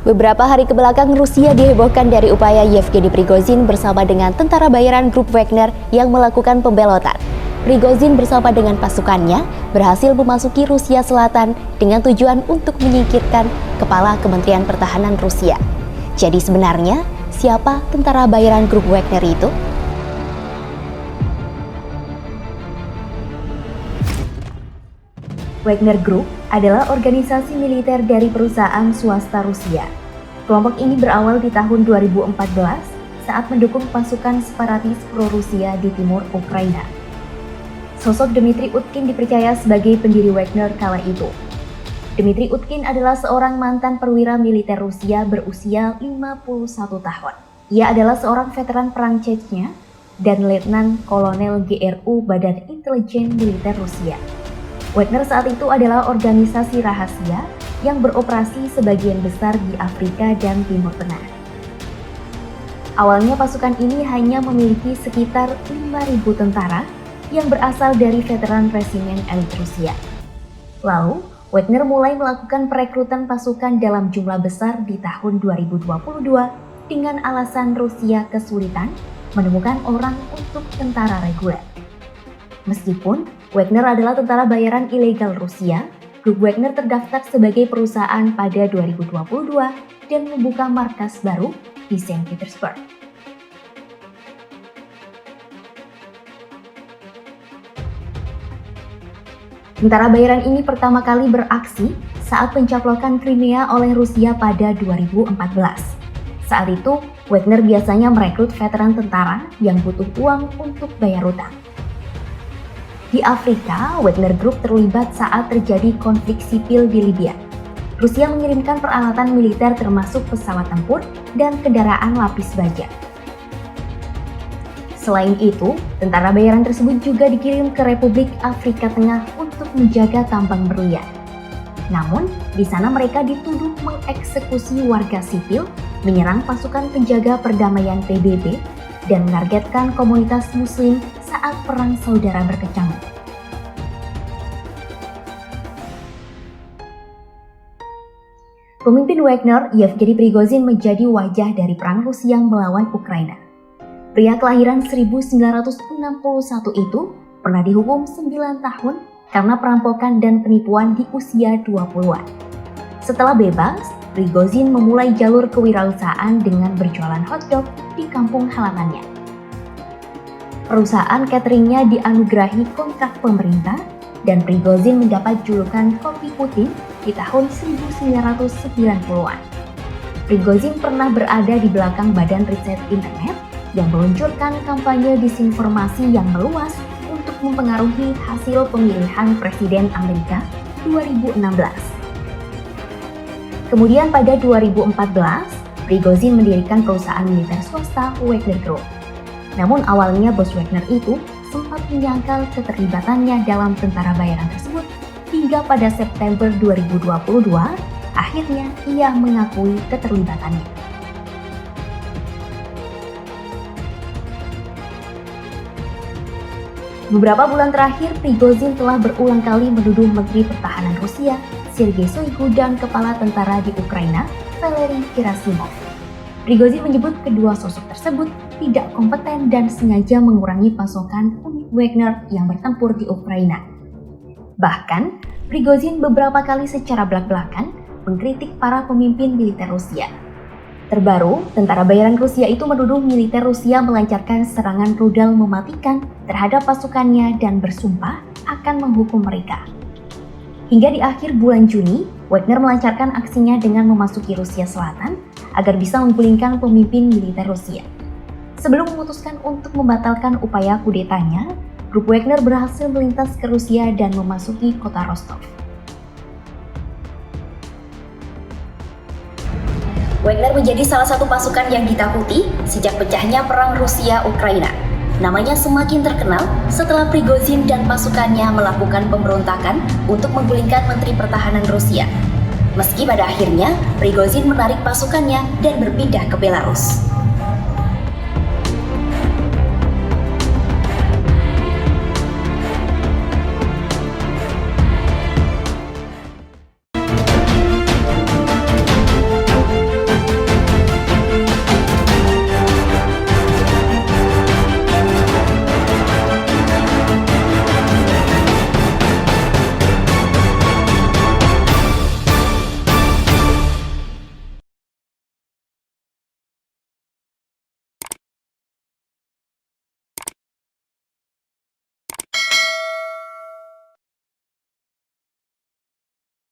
Beberapa hari kebelakang Rusia dihebohkan dari upaya Yevgeny Prigozhin bersama dengan tentara bayaran grup Wagner yang melakukan pembelotan. Prigozhin bersama dengan pasukannya berhasil memasuki Rusia Selatan dengan tujuan untuk menyingkirkan kepala Kementerian Pertahanan Rusia. Jadi sebenarnya, siapa tentara bayaran grup Wagner itu? Wagner Group adalah organisasi militer dari perusahaan swasta Rusia. Kelompok ini berawal di tahun 2014 saat mendukung pasukan separatis pro-Rusia di timur Ukraina. Sosok Dmitry Utkin dipercaya sebagai pendiri Wagner kala itu. Dmitry Utkin adalah seorang mantan perwira militer Rusia berusia 51 tahun. Ia adalah seorang veteran perang Chechnya dan letnan kolonel GRU Badan Intelijen Militer Rusia. Wagner saat itu adalah organisasi rahasia yang beroperasi sebagian besar di Afrika dan Timur Tengah. Awalnya pasukan ini hanya memiliki sekitar 5.000 tentara yang berasal dari veteran resimen elit Rusia. Lalu, Wagner mulai melakukan perekrutan pasukan dalam jumlah besar di tahun 2022 dengan alasan Rusia kesulitan menemukan orang untuk tentara reguler. Meskipun Wagner adalah tentara bayaran ilegal Rusia, grup Wagner terdaftar sebagai perusahaan pada 2022 dan membuka markas baru di Saint Petersburg. Tentara bayaran ini pertama kali beraksi saat pencaplokan Crimea oleh Rusia pada 2014. Saat itu, Wagner biasanya merekrut veteran tentara yang butuh uang untuk bayar utang. Di Afrika, Wagner Group terlibat saat terjadi konflik sipil di Libya. Rusia mengirimkan peralatan militer termasuk pesawat tempur dan kendaraan lapis baja. Selain itu, tentara bayaran tersebut juga dikirim ke Republik Afrika Tengah untuk menjaga tambang berlian. Namun, di sana mereka dituduh mengeksekusi warga sipil, menyerang pasukan penjaga perdamaian PBB, dan menargetkan komunitas Muslim saat Perang Saudara berkecamuk. Pemimpin Wagner, Yevgeny Prigozhin, menjadi wajah dari Perang Rusia melawan Ukraina. Pria kelahiran 1961 itu pernah dihukum 9 tahun karena perampokan dan penipuan di usia 20-an. Setelah bebas, Prigozhin memulai jalur kewirausahaan dengan berjualan hotdog di kampung halamannya. Perusahaan cateringnya dianugerahi kontrak pemerintah dan Prigozhin mendapat julukan Kopi Putin di tahun 1990-an. Prigozhin pernah berada di belakang badan riset internet yang meluncurkan kampanye disinformasi yang meluas untuk mempengaruhi hasil pemilihan Presiden Amerika 2016. Kemudian pada 2014, Prigozhin mendirikan perusahaan militer swasta Wagner Group. Namun awalnya bos Wagner itu sempat menyangkal keterlibatannya dalam tentara bayaran tersebut hingga pada September 2022, akhirnya ia mengakui keterlibatannya. Beberapa bulan terakhir, Prigozhin telah berulang kali menuduh Menteri Pertahanan Rusia, Sergei Shoigu, dan Kepala Tentara di Ukraina, Valery Gerasimov. Prigozhin menyebut kedua sosok tersebut tidak kompeten dan sengaja mengurangi pasokan unit Wagner yang bertempur di Ukraina. Bahkan, Prigozhin beberapa kali secara belak-belakan mengkritik para pemimpin militer Rusia. Terbaru, tentara bayaran Rusia itu menuduh militer Rusia melancarkan serangan rudal mematikan terhadap pasukannya dan bersumpah akan menghukum mereka. Hingga di akhir bulan Juni, Wagner melancarkan aksinya dengan memasuki Rusia Selatan agar bisa menggulingkan pemimpin militer Rusia. Sebelum memutuskan untuk membatalkan upaya kudetanya, grup Wagner berhasil melintas ke Rusia dan memasuki kota Rostov. Wagner menjadi salah satu pasukan yang ditakuti sejak pecahnya perang Rusia-Ukraina. Namanya semakin terkenal setelah Prigozhin dan pasukannya melakukan pemberontakan untuk menggulingkan Menteri Pertahanan Rusia. Meski pada akhirnya Prigozhin menarik pasukannya dan berpindah ke Belarus.